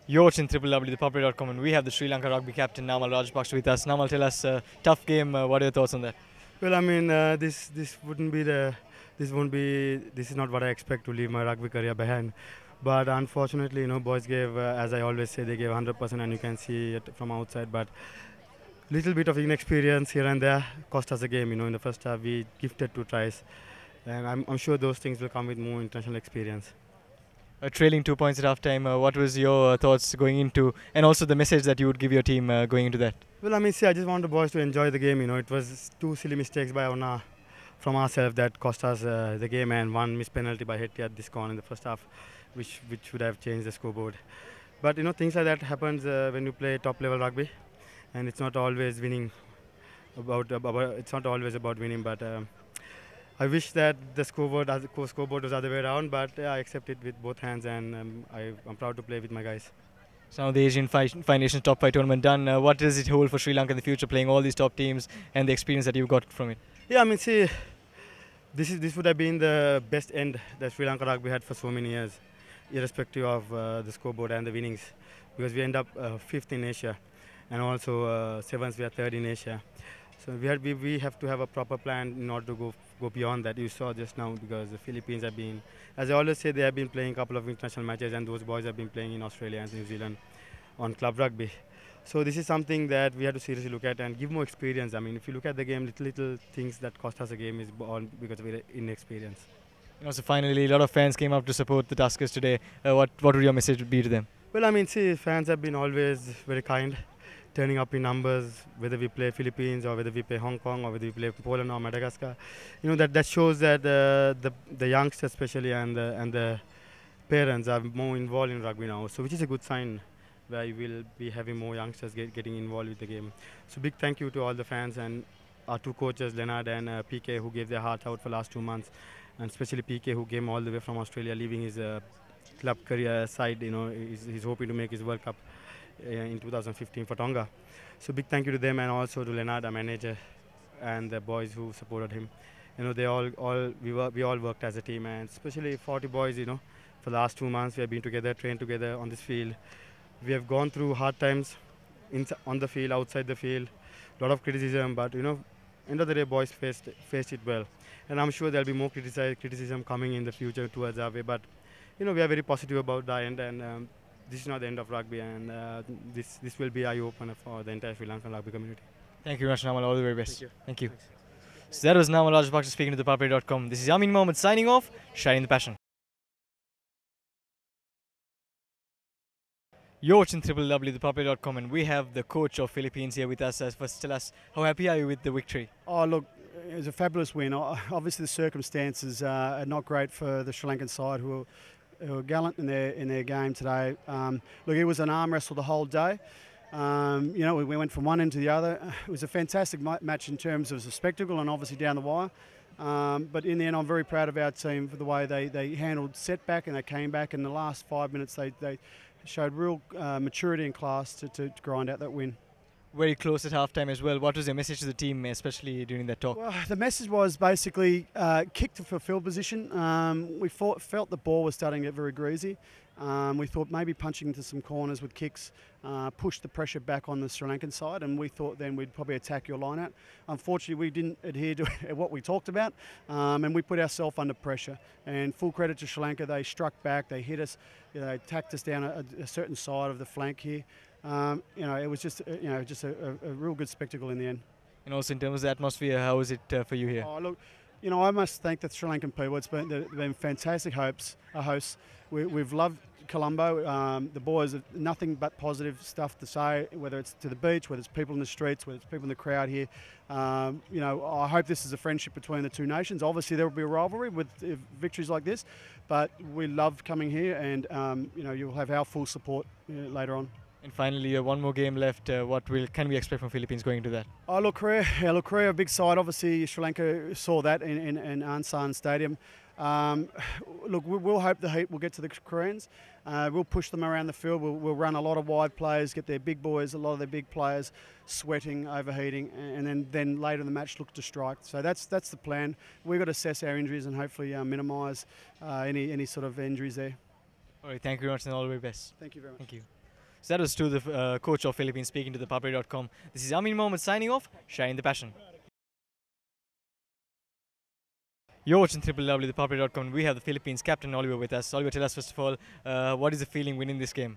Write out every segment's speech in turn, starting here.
You're watching www.theproperty.com and we have the Sri Lanka rugby captain Namal Rajapaksa with us. Namal, tell us, tough game. What are your thoughts on that? Well, I mean, this wouldn't be the this won't be this is not what I expect to leave my rugby career behind. But unfortunately, boys gave, as I always say, they gave 100%, and you can see it from outside. But little bit of inexperience here and there cost us a game. In the first half we gifted 2 tries, and I'm sure those things will come with more international experience. Trailing 2 points at halftime, what was your thoughts going into, and also the message that you would give your team going into that? Well, I mean, see, I just want the boys to enjoy the game. It was 2 silly mistakes by from ourselves that cost us the game, and one missed penalty by Hetty at this corner in the first half, which would have changed the scoreboard. But things like that happens when you play top level rugby, and it's not always winning. It's not always about winning, but I wish that the scoreboard was the other way around. But I accept it with both hands, and I'm proud to play with my guys. So now the Asian Five Nations Top 5 tournament done. What does it hold for Sri Lanka in the future, playing all these top teams and the experience that you got from it? Yeah, I mean, see, this would have been the best end that Sri Lanka rugby had for so many years, irrespective of the scoreboard and the winnings, because we end up fifth in Asia, and also seventh we are third in Asia. So we have to have a proper plan in order to go beyond that. You saw just now, because the Philippines have been, as I always say, they have been playing a couple of international matches, and those boys have been playing in Australia and New Zealand on club rugby. So this is something that we have to seriously look at and give more experience. I mean, if you look at the game, little things that cost us a game is all because of inexperience. So finally, a lot of fans came up to support the Tuskers today. What would your message be to them? Well, I mean, see, fans have been always very kind, turning up in numbers, whether we play Philippines or whether we play Hong Kong or whether we play Poland or Madagascar. That shows that the youngsters especially and the parents are more involved in rugby now. So which is a good sign, where you will be having more youngsters getting involved with the game. So big thank you to all the fans and our two coaches, Leonard and PK, who gave their heart out for last 2 months, and especially PK, who came all the way from Australia, leaving his club career aside. He's hoping to make his World Cup in 2015 for Tonga. So big thank you to them, and also to Leonard, our manager, and the boys who supported him. They we all worked as a team, and especially 40 boys. For the last 2 months we have been together, trained together on this field. We have gone through hard times on the field, outside the field, a lot of criticism, but end of the day, boys faced it well, and I'm sure there'll be more criticism coming in the future towards our way. But we are very positive about the end, and this is not the end of rugby, and this will be eye opener for the entire Sri Lankan rugby community. Thank you very much, Namal. All the very best. Thank you. Thank you. So that was Namal Rajapaksa speaking to theproperty.com. This is Yamin Mohammed signing off, sharing the passion. You're watching www.theproperty.com and we have the coach of Philippines here with us. First, tell us, how happy are you with the victory? Oh, look, it was a fabulous win. Obviously, the circumstances are not great for the Sri Lankan side, who were gallant in their game today. Look, it was an arm wrestle the whole day. We went from one end to the other. It was a fantastic match in terms of the spectacle and obviously down the wire. But in the end, I'm very proud of our team for the way they handled setback, and they came back in the last 5 minutes. They showed real maturity and class to grind out that win. Very close at halftime as well. What was your message to the team, especially during that talk? Well, the message was basically kick to fulfill position. We felt the ball was starting to get very greasy. We thought maybe punching into some corners with kicks pushed the pressure back on the Sri Lankan side, and we thought then we'd probably attack your line out. Unfortunately, we didn't adhere to what we talked about, and we put ourselves under pressure. And full credit to Sri Lanka, they struck back, they hit us, they attacked us down a certain side of the flank here. It was just a real good spectacle in the end. And also in terms of the atmosphere, how is it for you here? Oh, look, I must thank the Sri Lankan people. They've been fantastic hosts. We've loved Colombo. The boys have nothing but positive stuff to say, whether it's to the beach, whether it's people in the streets, whether it's people in the crowd here. I hope this is a friendship between the two nations. Obviously, there will be a rivalry with victories like this, but we love coming here, and you'll have our full support later on. And finally, one more game left. What can we expect from Philippines going into that? Korea, a big side. Obviously, Sri Lanka saw that in Ansan Stadium. We'll hope the heat will get to the Koreans. We'll push them around the field. We'll run a lot of wide plays, get their big boys, a lot of their big players sweating, overheating, and then later in the match look to strike. So that's the plan. We've got to assess our injuries and hopefully minimise any sort of injuries there. All right, thank you very much and all the very best. Thank you very much. Thank you. So that was to the coach of Philippines speaking to the Papre.com. This is Amin Mohammed signing off, sharing the passion. You're watching Triple W, the Papre.com. We have the Philippines captain Oliver with us. Oliver, tell us first of all, what is the feeling winning this game?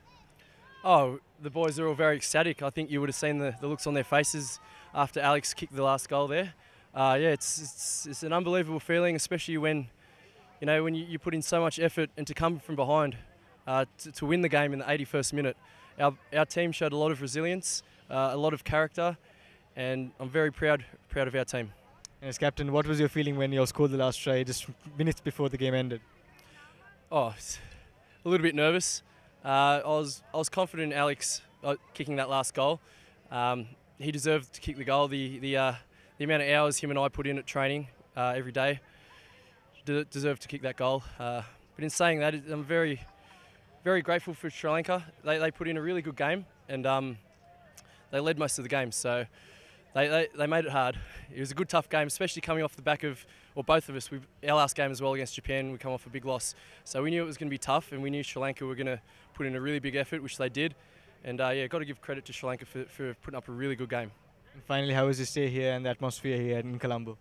Oh, the boys are all very ecstatic. I think you would have seen the looks on their faces after Alex kicked the last goal there. Yeah, it's an unbelievable feeling, especially when you put in so much effort and to come from behind to win the game in the 81st minute. Our team showed a lot of resilience, a lot of character, and I'm very proud of our team. And as captain, what was your feeling when you scored the last try just minutes before the game ended? Oh, a little bit nervous. I was confident in Alex kicking that last goal. He deserved to kick the goal. The amount of hours him and I put in at training every day deserved to kick that goal. But in saying that, I'm very, very grateful for Sri Lanka. They put in a really good game, and they led most of the game. So they made it hard. It was a good, tough game, especially coming off the back of, or both of us, our last game as well against Japan, we come off a big loss. So we knew it was going to be tough, and we knew Sri Lanka were going to put in a really big effort, which they did. And yeah, got to give credit to Sri Lanka for putting up a really good game. And finally, how was your stay here and the atmosphere here in Colombo?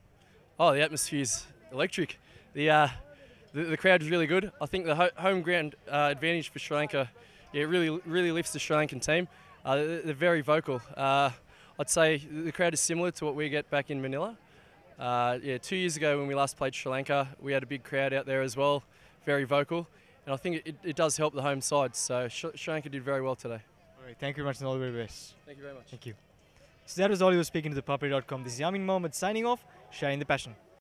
Oh, the atmosphere's electric. The crowd is really good. I think the home ground advantage for Sri Lanka, yeah, really lifts the Sri Lankan team. They're very vocal. I'd say the crowd is similar to what we get back in Manila. Yeah, 2 years ago when we last played Sri Lanka, we had a big crowd out there as well, very vocal, and I think it does help the home side. So Sri Lanka did very well today. All right, thank you very much and all the very best. Thank you very much. Thank you. So that was Oliver speaking to the Papre.com. This is Yamin Mohammed signing off, sharing the passion.